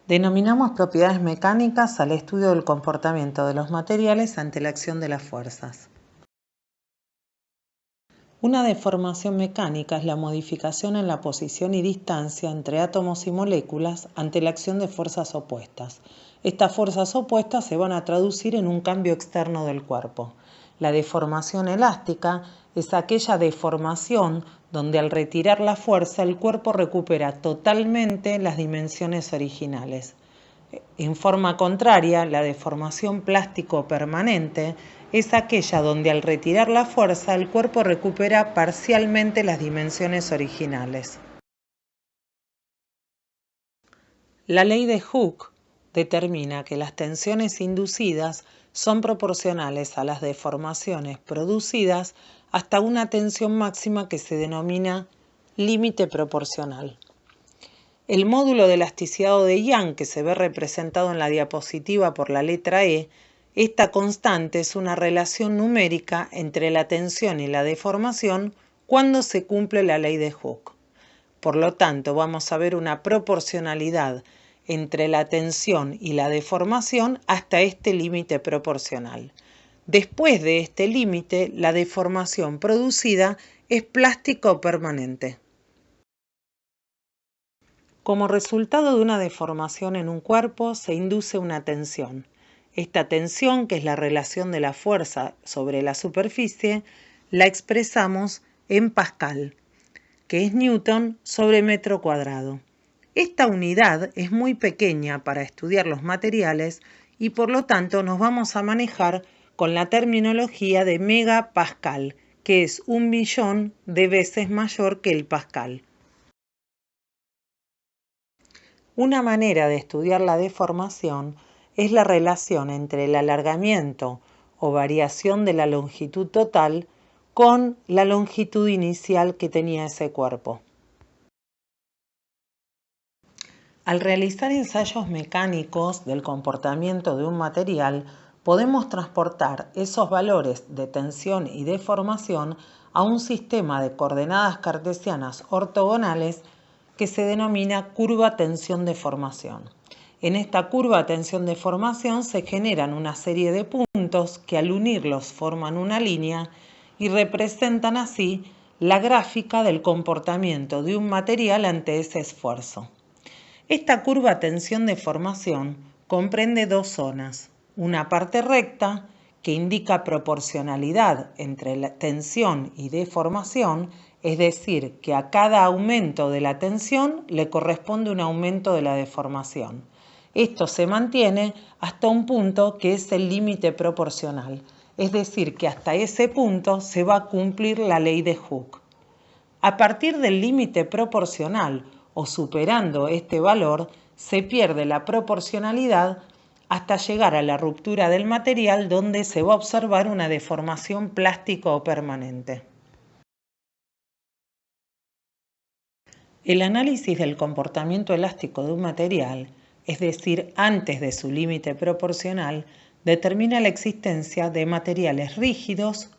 Denominamos propiedades mecánicas al estudio del comportamiento de los materiales ante la acción de las fuerzas. Una deformación mecánica es la modificación en la posición y distancia entre átomos y moléculas ante la acción de fuerzas opuestas. Estas fuerzas opuestas se van a traducir en un cambio externo del cuerpo. La deformación elástica es aquella deformación donde al retirar la fuerza el cuerpo recupera totalmente las dimensiones originales. En forma contraria, la deformación plástico permanente es aquella donde al retirar la fuerza el cuerpo recupera parcialmente las dimensiones originales. La ley de Hooke determina que las tensiones inducidas son proporcionales a las deformaciones producidas hasta una tensión máxima que se denomina límite proporcional. El módulo de elasticidad de Young, que se ve representado en la diapositiva por la letra E, esta constante es una relación numérica entre la tensión y la deformación cuando se cumple la ley de Hooke. Por lo tanto, vamos a ver una proporcionalidad entre la tensión y la deformación hasta este límite proporcional. Después de este límite, la deformación producida es plástica o permanente. Como resultado de una deformación en un cuerpo, se induce una tensión. Esta tensión, que es la relación de la fuerza sobre la superficie, la expresamos en Pascal, que es Newton sobre metro cuadrado. Esta unidad es muy pequeña para estudiar los materiales y por lo tanto nos vamos a manejar con la terminología de megapascal, que es 1.000.000 de veces mayor que el pascal. Una manera de estudiar la deformación es la relación entre el alargamiento o variación de la longitud total con la longitud inicial que tenía ese cuerpo. Al realizar ensayos mecánicos del comportamiento de un material, podemos transportar esos valores de tensión y deformación a un sistema de coordenadas cartesianas ortogonales que se denomina curva tensión-deformación. En esta curva tensión-deformación se generan una serie de puntos que al unirlos forman una línea y representan así la gráfica del comportamiento de un material ante ese esfuerzo. Esta curva tensión-deformación comprende dos zonas, una parte recta que indica proporcionalidad entre la tensión y deformación, es decir, que a cada aumento de la tensión le corresponde un aumento de la deformación. Esto se mantiene hasta un punto que es el límite proporcional, es decir, que hasta ese punto se va a cumplir la ley de Hooke. A partir del límite proporcional o superando este valor, se pierde la proporcionalidad hasta llegar a la ruptura del material donde se va a observar una deformación plástica o permanente. El análisis del comportamiento elástico de un material, es decir, antes de su límite proporcional, determina la existencia de materiales rígidos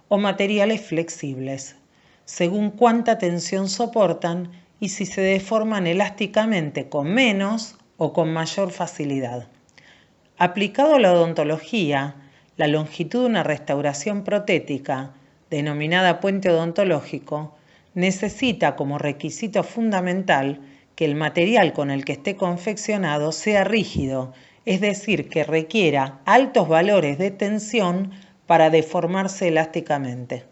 o materiales flexibles, según cuánta tensión soportan y si se deforman elásticamente con menos o con mayor facilidad. Aplicado a la odontología, la longitud de una restauración protética, denominada puente odontológico, necesita como requisito fundamental que el material con el que esté confeccionado sea rígido, es decir, que requiera altos valores de tensión para deformarse elásticamente.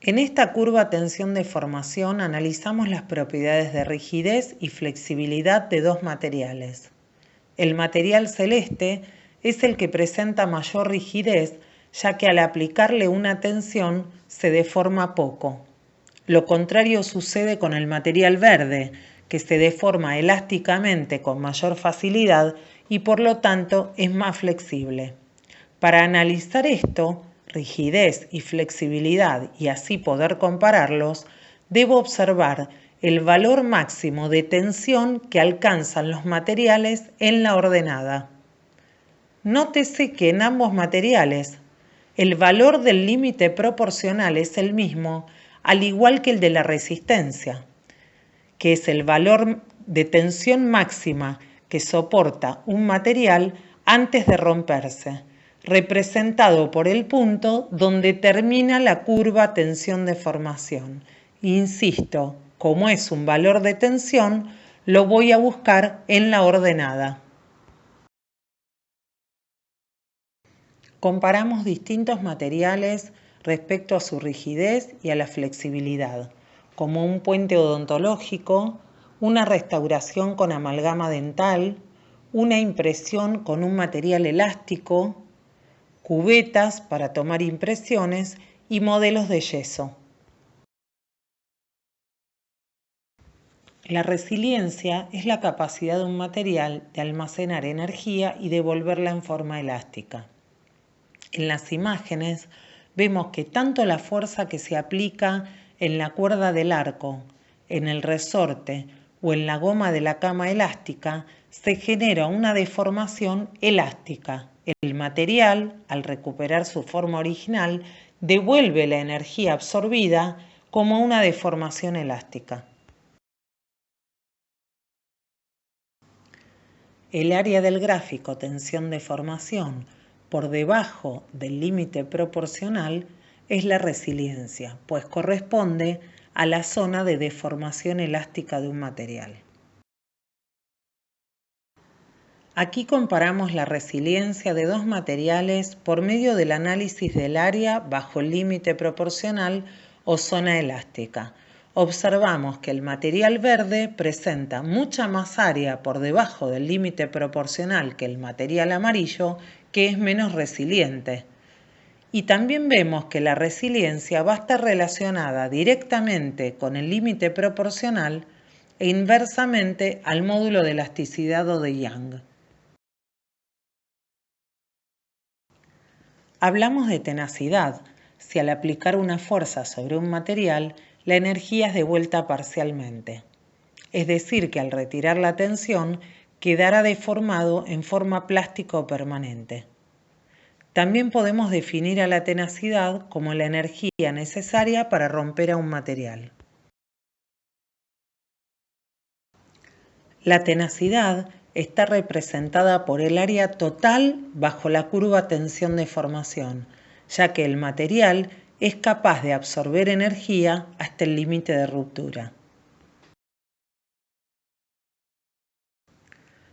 En esta curva tensión-deformación analizamos las propiedades de rigidez y flexibilidad de dos materiales. El material celeste es el que presenta mayor rigidez, ya que al aplicarle una tensión se deforma poco. Lo contrario sucede con el material verde, que se deforma elásticamente con mayor facilidad y por lo tanto es más flexible. Para analizar esto, rigidez y flexibilidad y así poder compararlos, debo observar el valor máximo de tensión que alcanzan los materiales en la ordenada. Nótese que en ambos materiales el valor del límite proporcional es el mismo, al igual que el de la resistencia. que es el valor de tensión máxima que soporta un material antes de romperse, representado por el punto donde termina la curva tensión-deformación. Insisto, como es un valor de tensión, lo voy a buscar en la ordenada. Comparamos distintos materiales respecto a su rigidez y a la flexibilidad, como un puente odontológico, una restauración con amalgama dental, una impresión con un material elástico, cubetas para tomar impresiones y modelos de yeso. La resiliencia es la capacidad de un material de almacenar energía y devolverla en forma elástica. En las imágenes vemos que tanto la fuerza que se aplica en la cuerda del arco, en el resorte o en la goma de la cama elástica, se genera una deformación elástica. El material, al recuperar su forma original, devuelve la energía absorbida como una deformación elástica. El área del gráfico tensión-deformación por debajo del límite proporcional es la resiliencia, pues corresponde a la zona de deformación elástica de un material. Aquí comparamos la resiliencia de dos materiales por medio del análisis del área bajo el límite proporcional o zona elástica. Observamos que el material verde presenta mucha más área por debajo del límite proporcional que el material amarillo, que es menos resiliente. Y también vemos que la resiliencia va a estar relacionada directamente con el límite proporcional e inversamente al módulo de elasticidad o de Young. Hablamos de tenacidad, si al aplicar una fuerza sobre un material, la energía es devuelta parcialmente. Es decir, que al retirar la tensión, quedará deformado en forma plástica o permanente. También podemos definir a la tenacidad como la energía necesaria para romper a un material. La tenacidad está representada por el área total bajo la curva tensión-deformación, ya que el material es capaz de absorber energía hasta el límite de ruptura.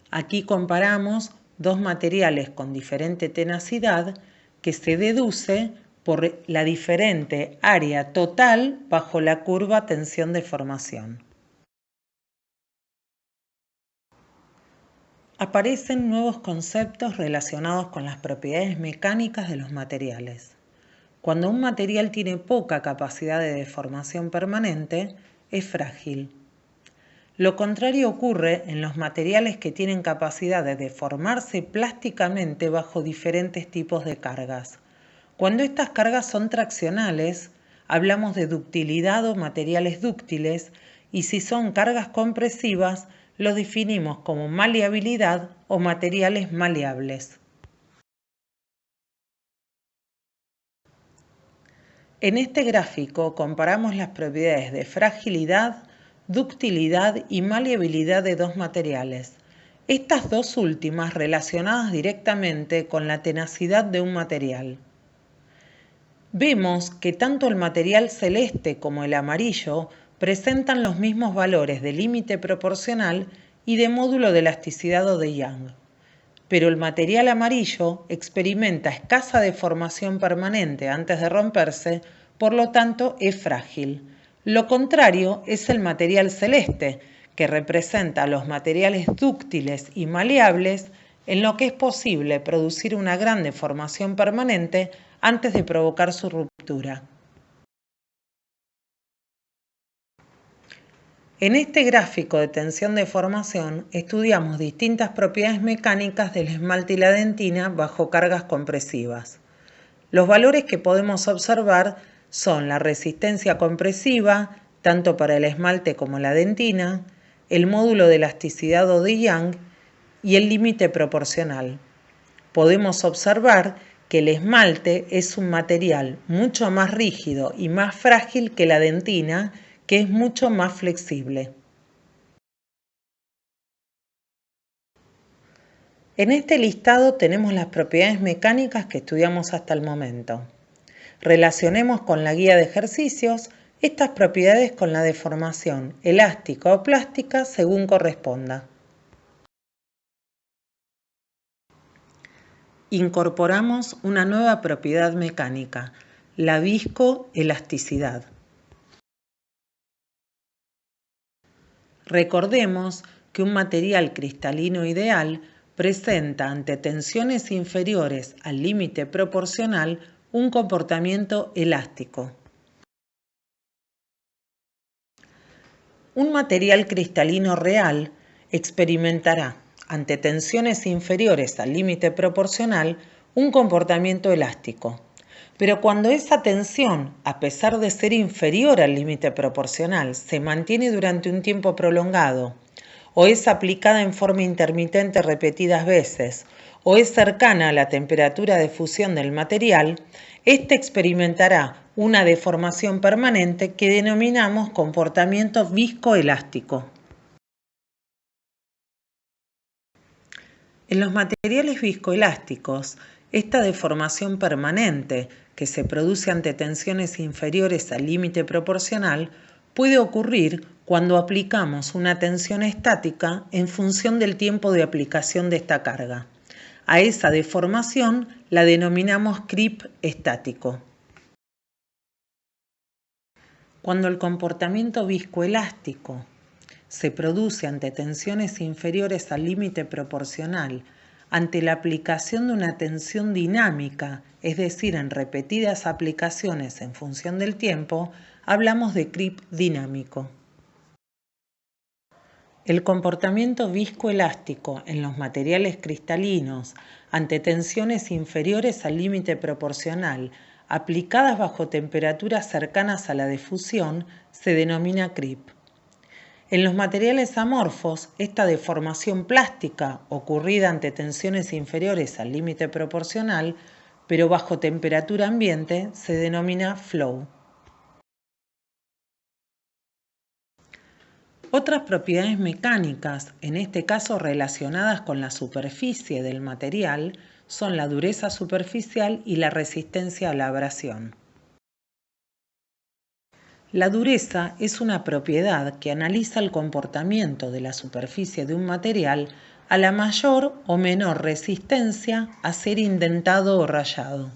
Aquí comparamos dos materiales con diferente tenacidad que se deduce por la diferente área total bajo la curva tensión-deformación. Aparecen nuevos conceptos relacionados con las propiedades mecánicas de los materiales. Cuando un material tiene poca capacidad de deformación permanente, es frágil. Lo contrario ocurre en los materiales que tienen capacidad de deformarse plásticamente bajo diferentes tipos de cargas. Cuando estas cargas son traccionales, hablamos de ductilidad o materiales dúctiles, y si son cargas compresivas, los definimos como maleabilidad o materiales maleables. En este gráfico comparamos las propiedades de fragilidad, ductilidad y maleabilidad de dos materiales. Estas dos últimas relacionadas directamente con la tenacidad de un material. Vemos que tanto el material celeste como el amarillo presentan los mismos valores de límite proporcional y de módulo de elasticidad o de Young. Pero el material amarillo experimenta escasa deformación permanente antes de romperse, por lo tanto es frágil. Lo contrario es el material celeste, que representa a los materiales dúctiles y maleables, en lo que es posible producir una gran deformación permanente antes de provocar su ruptura. En este gráfico de tensión-deformación estudiamos distintas propiedades mecánicas del esmalte y la dentina bajo cargas compresivas. Los valores que podemos observar son la resistencia compresiva, tanto para el esmalte como la dentina, el módulo de elasticidad o de Young y el límite proporcional. Podemos observar que el esmalte es un material mucho más rígido y más frágil que la dentina, que es mucho más flexible. En este listado tenemos las propiedades mecánicas que estudiamos hasta el momento. Relacionemos con la guía de ejercicios estas propiedades con la deformación elástica o plástica según corresponda. Incorporamos una nueva propiedad mecánica, la viscoelasticidad. Recordemos que un material cristalino ideal presenta ante tensiones inferiores al límite proporcional un comportamiento elástico. Un material cristalino real experimentará ante tensiones inferiores al límite proporcional un comportamiento elástico. Pero cuando esa tensión, a pesar de ser inferior al límite proporcional, se mantiene durante un tiempo prolongado, o es aplicada en forma intermitente repetidas veces, o es cercana a la temperatura de fusión del material, éste experimentará una deformación permanente que denominamos comportamiento viscoelástico. En los materiales viscoelásticos, esta deformación permanente, que se produce ante tensiones inferiores al límite proporcional, puede ocurrir cuando aplicamos una tensión estática en función del tiempo de aplicación de esta carga. A esa deformación la denominamos creep estático. Cuando el comportamiento viscoelástico se produce ante tensiones inferiores al límite proporcional, ante la aplicación de una tensión dinámica, es decir, en repetidas aplicaciones en función del tiempo, hablamos de creep dinámico. El comportamiento viscoelástico en los materiales cristalinos ante tensiones inferiores al límite proporcional, aplicadas bajo temperaturas cercanas a la de fusión, se denomina creep. En los materiales amorfos, esta deformación plástica ocurrida ante tensiones inferiores al límite proporcional, pero bajo temperatura ambiente, se denomina flow. Otras propiedades mecánicas, en este caso relacionadas con la superficie del material, son la dureza superficial y la resistencia a la abrasión. La dureza es una propiedad que analiza el comportamiento de la superficie de un material a la mayor o menor resistencia a ser indentado o rayado.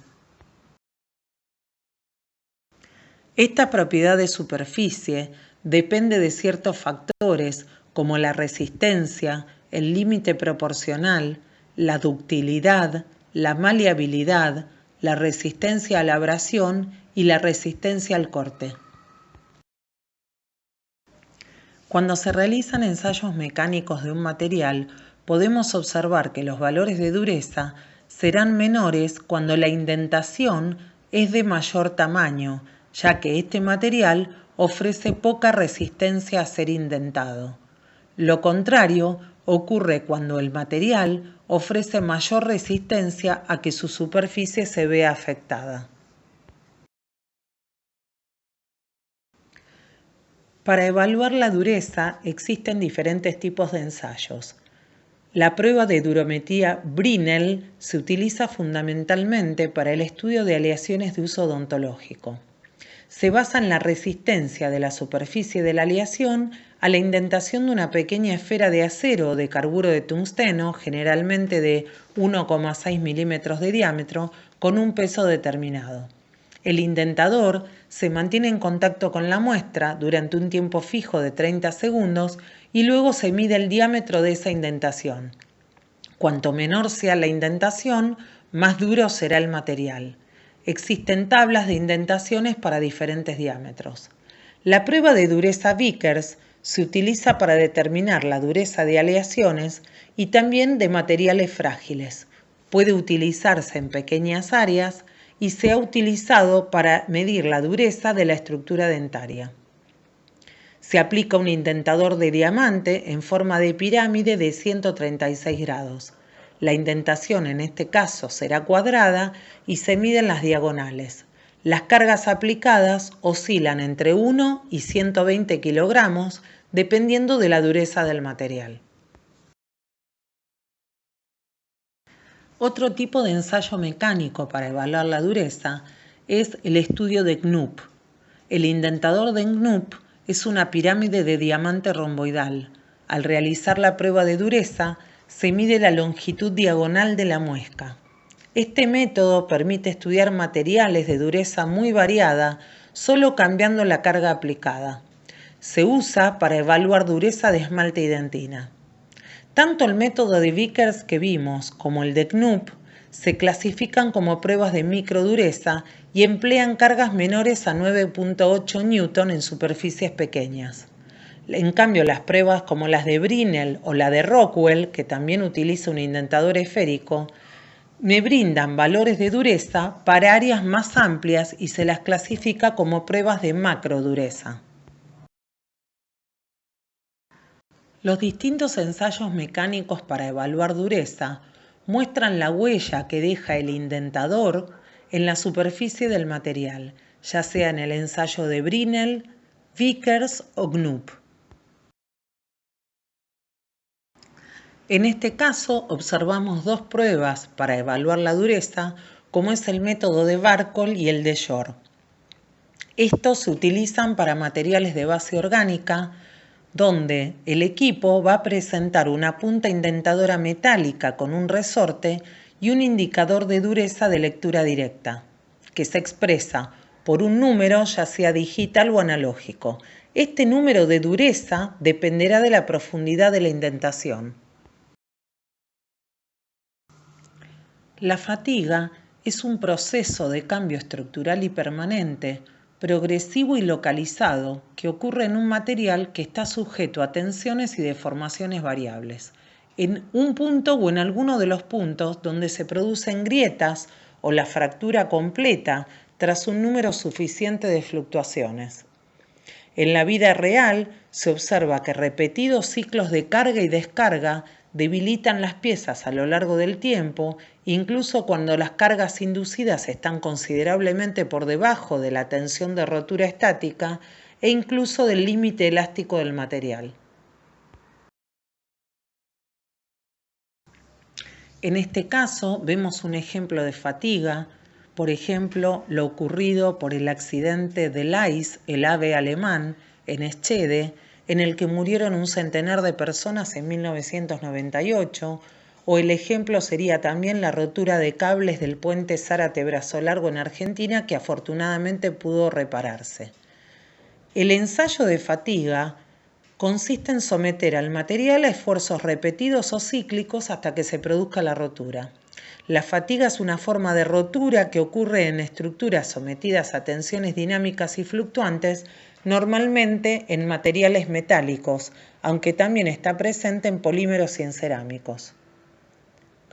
Esta propiedad de superficie depende de ciertos factores como la resistencia, el límite proporcional, la ductilidad, la maleabilidad, la resistencia a la abrasión y la resistencia al corte. Cuando se realizan ensayos mecánicos de un material, podemos observar que los valores de dureza serán menores cuando la indentación es de mayor tamaño, ya que este material ofrece poca resistencia a ser indentado. Lo contrario ocurre cuando el material ofrece mayor resistencia a que su superficie se vea afectada. Para evaluar la dureza existen diferentes tipos de ensayos. La prueba de durometría Brinell se utiliza fundamentalmente para el estudio de aleaciones de uso odontológico. Se basa en la resistencia de la superficie de la aleación a la indentación de una pequeña esfera de acero o de carburo de tungsteno, generalmente de 1,6 milímetros de diámetro, con un peso determinado. El indentador se mantiene en contacto con la muestra durante un tiempo fijo de 30 segundos y luego se mide el diámetro de esa indentación. Cuanto menor sea la indentación, más duro será el material. Existen tablas de indentaciones para diferentes diámetros. La prueba de dureza Vickers se utiliza para determinar la dureza de aleaciones y también de materiales frágiles. Puede utilizarse en pequeñas áreas y se ha utilizado para medir la dureza de la estructura dentaria. Se aplica un indentador de diamante en forma de pirámide de 136 grados. La indentación en este caso será cuadrada y se miden las diagonales. Las cargas aplicadas oscilan entre 1 y 120 kilogramos dependiendo de la dureza del material. Otro tipo de ensayo mecánico para evaluar la dureza es el estudio de Knupp. El indentador de Knupp es una pirámide de diamante romboidal. Al realizar la prueba de dureza, se mide la longitud diagonal de la muesca. Este método permite estudiar materiales de dureza muy variada, solo cambiando la carga aplicada. Se usa para evaluar dureza de esmalte y dentina. Tanto el método de Vickers que vimos como el de Knupp se clasifican como pruebas de microdureza y emplean cargas menores a 9.8 newton en superficies pequeñas. En cambio, las pruebas como las de Brinell o la de Rockwell, que también utiliza un indentador esférico, me brindan valores de dureza para áreas más amplias y se las clasifica como pruebas de macrodureza. Los distintos ensayos mecánicos para evaluar dureza muestran la huella que deja el indentador en la superficie del material, ya sea en el ensayo de Brinell, Vickers o Knupp. En este caso observamos dos pruebas para evaluar la dureza, como es el método de Barkol y el de Shor. Estos se utilizan para materiales de base orgánica, donde el equipo va a presentar una punta indentadora metálica con un resorte y un indicador de dureza de lectura directa, que se expresa por un número, ya sea digital o analógico. Este número de dureza dependerá de la profundidad de la indentación. La fatiga es un proceso de cambio estructural y permanente, progresivo y localizado, que ocurre en un material que está sujeto a tensiones y deformaciones variables, en un punto o en alguno de los puntos donde se producen grietas o la fractura completa tras un número suficiente de fluctuaciones. En la vida real se observa que repetidos ciclos de carga y descarga debilitan las piezas a lo largo del tiempo, incluso cuando las cargas inducidas están considerablemente por debajo de la tensión de rotura estática e incluso del límite elástico del material. En este caso vemos un ejemplo de fatiga, por ejemplo, lo ocurrido por el accidente del Ice, el ave alemán, en Eschede, en el que murieron un centenar de personas en 1998, o el ejemplo sería también la rotura de cables del puente Zárate-Brazo Largo en Argentina, que afortunadamente pudo repararse. El ensayo de fatiga consiste en someter al material a esfuerzos repetidos o cíclicos hasta que se produzca la rotura. La fatiga es una forma de rotura que ocurre en estructuras sometidas a tensiones dinámicas y fluctuantes, normalmente en materiales metálicos, aunque también está presente en polímeros y en cerámicos.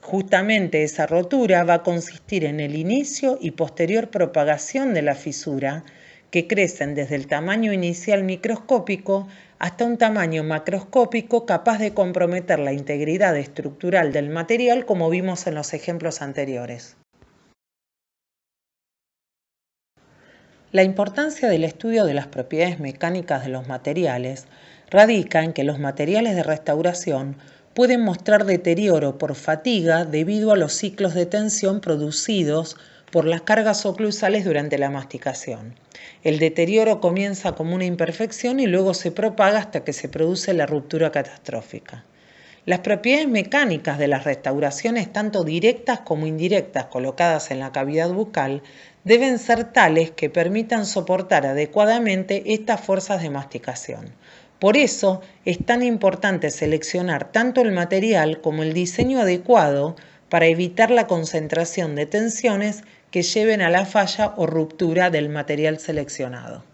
Justamente esa rotura va a consistir en el inicio y posterior propagación de la fisura, que crecen desde el tamaño inicial microscópico hasta un tamaño macroscópico capaz de comprometer la integridad estructural del material, como vimos en los ejemplos anteriores. La importancia del estudio de las propiedades mecánicas de los materiales radica en que los materiales de restauración pueden mostrar deterioro por fatiga debido a los ciclos de tensión producidos por las cargas oclusales durante la masticación. El deterioro comienza como una imperfección y luego se propaga hasta que se produce la ruptura catastrófica. Las propiedades mecánicas de las restauraciones, tanto directas como indirectas colocadas en la cavidad bucal, deben ser tales que permitan soportar adecuadamente estas fuerzas de masticación. Por eso es tan importante seleccionar tanto el material como el diseño adecuado para evitar la concentración de tensiones que lleven a la falla o ruptura del material seleccionado.